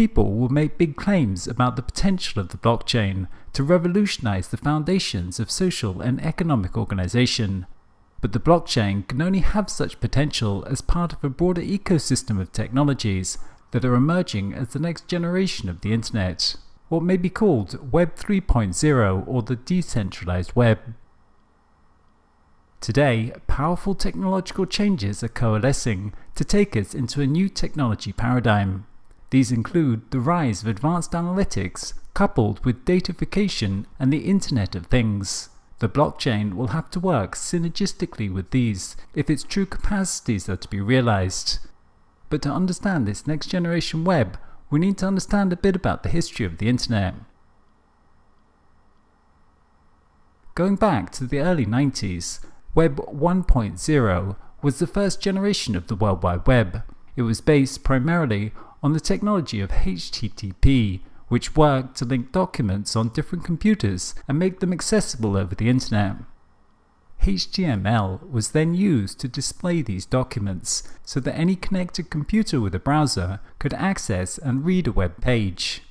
people will make big claims about the potential of the blockchain to revolutionize the foundations of social and economic organization. But the blockchain can only have such potential as part of a broader ecosystem of technologies that are emerging as the next generation of the internet, what may be called Web 3.0 or the Decentralized Web. Today, powerful technological changes are coalescing to take us into a new technology paradigm. These include the rise of advanced analytics coupled with datafication and the Internet of Things. The blockchain will have to work synergistically with these if its true capacities are to be realized. But to understand this next generation web, we need to understand a bit about the history of the internet. Going back to the early 90s, Web 1.0 was the first generation of the World Wide Web. It was based primarily on the technology of HTTP, which worked to link documents on different computers and make them accessible over the internet. HTML was then used to display these documents so that any connected computer with a browser could access and read a web page.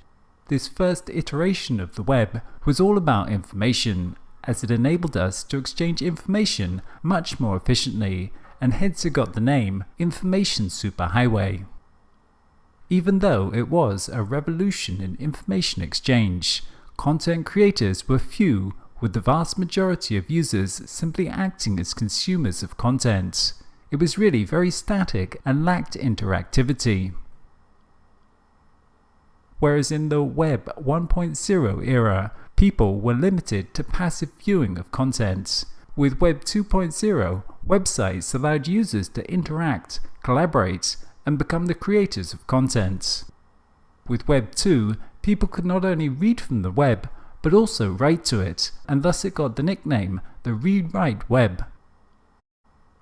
This first iteration of the web was all about information, as it enabled us to exchange information much more efficiently, and hence it got the name Information Superhighway. Even though it was a revolution in information exchange, content creators were few, with the vast majority of users simply acting as consumers of content. It was really very static and lacked interactivity. Whereas in the Web 1.0 era, people were limited to passive viewing of content. With Web 2.0, websites allowed users to interact, collaborate, and become the creators of content. With Web 2, people could not only read from the web, but also write to it, and thus it got the nickname the Read-Write Web.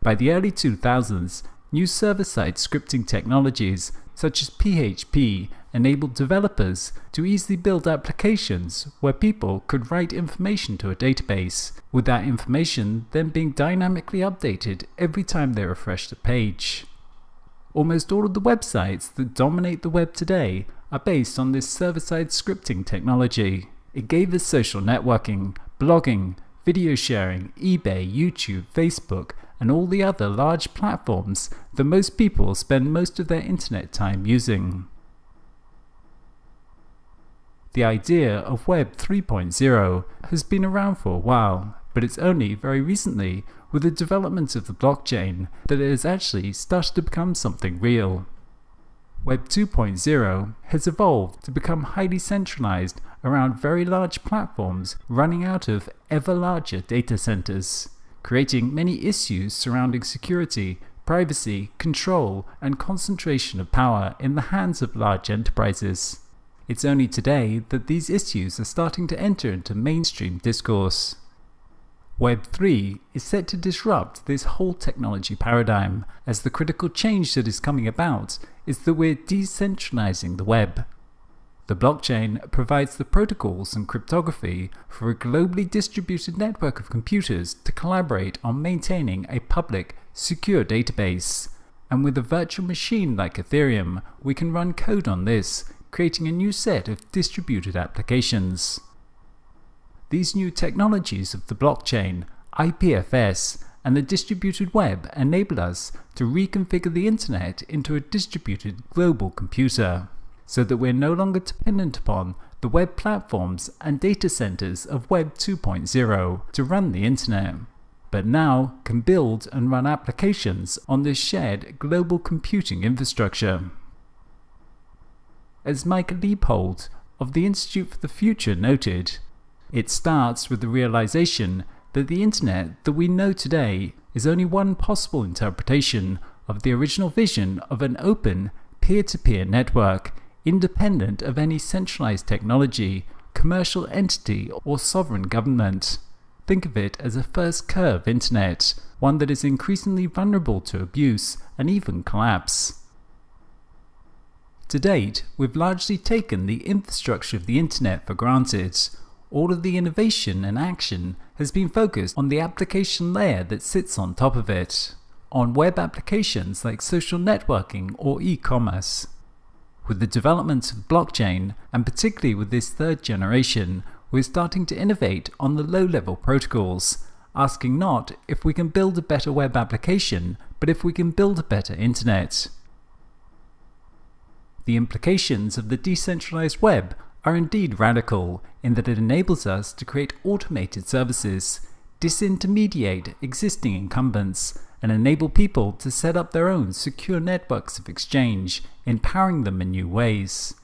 By the early 2000s, new server-side scripting technologies such as PHP enabled developers to easily build applications where people could write information to a database, with that information then being dynamically updated every time they refreshed a page. Almost all of the websites that dominate the web today are based on this server-side scripting technology. It gave us social networking, blogging, video sharing, eBay, YouTube, Facebook, and all the other large platforms that most people spend most of their internet time using. The idea of Web 3.0 has been around for a while, but it's only very recently, with the development of the blockchain, that it has actually started to become something real. Web 2.0 has evolved to become highly centralized around very large platforms running out of ever larger data centers, creating many issues surrounding security, privacy, control, and concentration of power in the hands of large enterprises. It's only today that these issues are starting to enter into mainstream discourse. Web 3 is set to disrupt this whole technology paradigm, as the critical change that is coming about is that we're decentralizing the web. The blockchain provides the protocols and cryptography for a globally distributed network of computers to collaborate on maintaining a public, secure database. And with a virtual machine like Ethereum, we can run code on this, creating a new set of distributed applications. These new technologies of the blockchain, IPFS, and the distributed web enable us to reconfigure the internet into a distributed global computer, so that we're no longer dependent upon the web platforms and data centers of Web 2.0 to run the internet, but now can build and run applications on this shared global computing infrastructure. As Mike Leopold of the Institute for the Future noted, it starts with the realization that the internet that we know today is only one possible interpretation of the original vision of an open, peer-to-peer network, independent of any centralized technology, commercial entity, or sovereign government. Think of it as a first curve internet, one that is increasingly vulnerable to abuse and even collapse. To date, we've largely taken the infrastructure of the internet for granted. All of the innovation and action has been focused on the application layer that sits on top of it, on web applications like social networking or e-commerce. With the development of blockchain, and particularly with this third generation, we're starting to innovate on the low-level protocols, asking not if we can build a better web application, but if we can build a better internet. The implications of the decentralized web are indeed radical in that it enables us to create automated services, disintermediate existing incumbents, and enable people to set up their own secure networks of exchange, empowering them in new ways.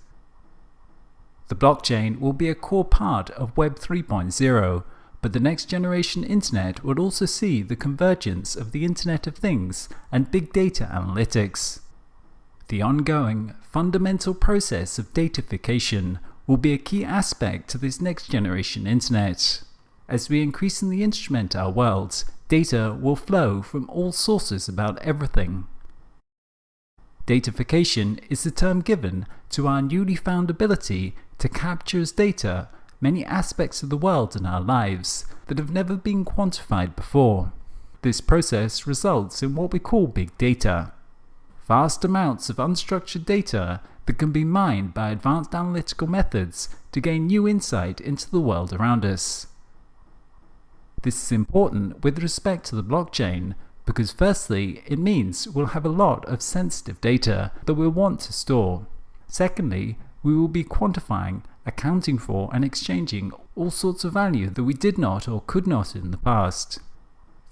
The blockchain will be a core part of Web 3.0, but the next generation internet will also see the convergence of the Internet of Things and big data analytics. The ongoing, fundamental process of datafication will be a key aspect to this next generation internet. As we increasingly instrument our worlds, data will flow from all sources about everything. Datafication is the term given to our newly found ability to capture as data many aspects of the world in our lives that have never been quantified before. This process results in what we call big data. Vast amounts of unstructured data that can be mined by advanced analytical methods to gain new insight into the world around us. This is important with respect to the blockchain because firstly, it means we'll have a lot of sensitive data that we'll want to store. Secondly, we will be quantifying, accounting for and exchanging all sorts of value that we did not or could not in the past.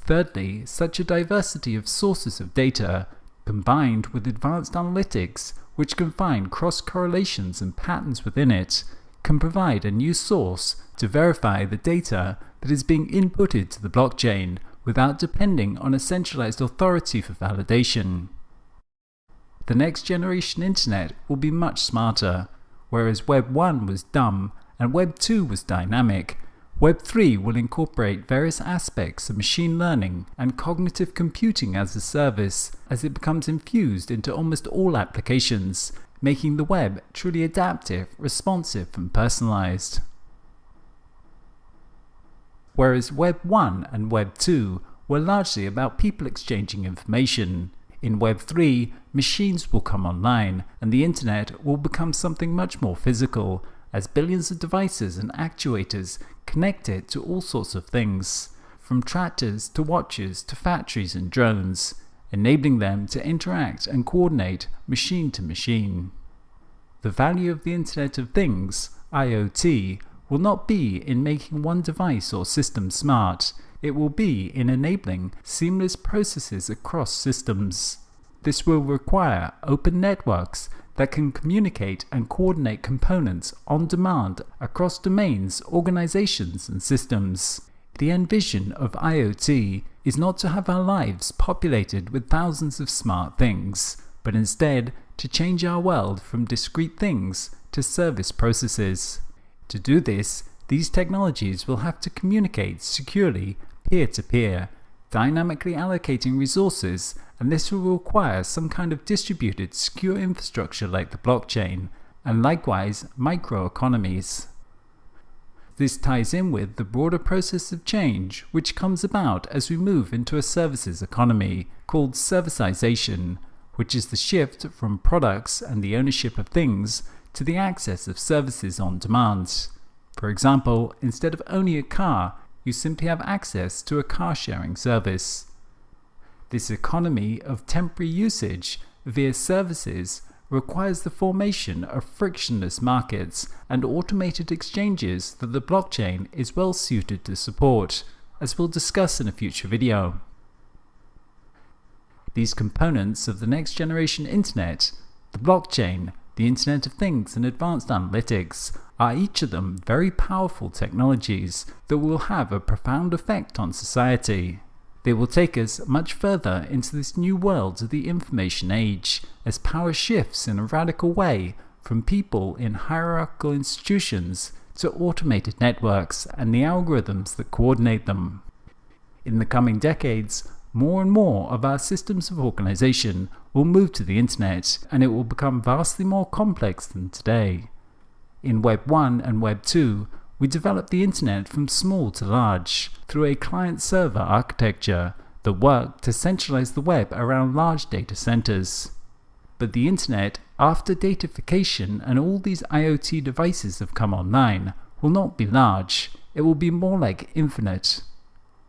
Thirdly, such a diversity of sources of data combined with advanced analytics which can find cross-correlations and patterns within it can provide a new source to verify the data that is being inputted to the blockchain without depending on a centralized authority for validation. The next generation internet will be much smarter. Whereas Web 1 was dumb and Web 2 was dynamic, Web 3 will incorporate various aspects of machine learning and cognitive computing as a service as it becomes infused into almost all applications, making the web truly adaptive, responsive and personalized. Whereas Web 1 and Web 2 were largely about people exchanging information, in Web 3, machines will come online and the internet will become something much more physical, as billions of devices and actuators connect it to all sorts of things, from tractors to watches to factories and drones, enabling them to interact and coordinate machine to machine. The value of the Internet of Things, IoT, will not be in making one device or system smart. It will be in enabling seamless processes across systems. This will require open networks that can communicate and coordinate components on demand across domains, organizations, and systems. The end vision of IoT is not to have our lives populated with thousands of smart things, but instead to change our world from discrete things to service processes. To do this, these technologies will have to communicate securely peer-to-peer, dynamically allocating resources, and this will require some kind of distributed, secure infrastructure like the blockchain, and likewise microeconomies. This ties in with the broader process of change which comes about as we move into a services economy called servicization, which is the shift from products and the ownership of things to the access of services on demand. For example, instead of owning a car, you simply have access to a car-sharing service. This economy of temporary usage via services requires the formation of frictionless markets and automated exchanges that the blockchain is well suited to support, as we'll discuss in a future video. These components of the next generation internet, the blockchain, the Internet of Things and advanced analytics, are each of them very powerful technologies that will have a profound effect on society. They will take us much further into this new world of the information age, as power shifts in a radical way from people in hierarchical institutions to automated networks and the algorithms that coordinate them. In the coming decades, more and more of our systems of organization will move to the internet, and it will become vastly more complex than today. In Web 1 and Web 2, we developed the internet from small to large through a client-server architecture that worked to centralize the web around large data centers. But the internet after datafication and all these IoT devices have come online, will not be large. It will be more like infinite.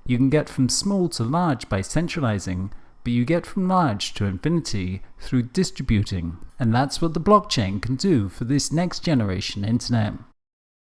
You can get from small to large by centralizing, but you get from large to infinity through distributing. And that's what the blockchain can do for this next generation internet.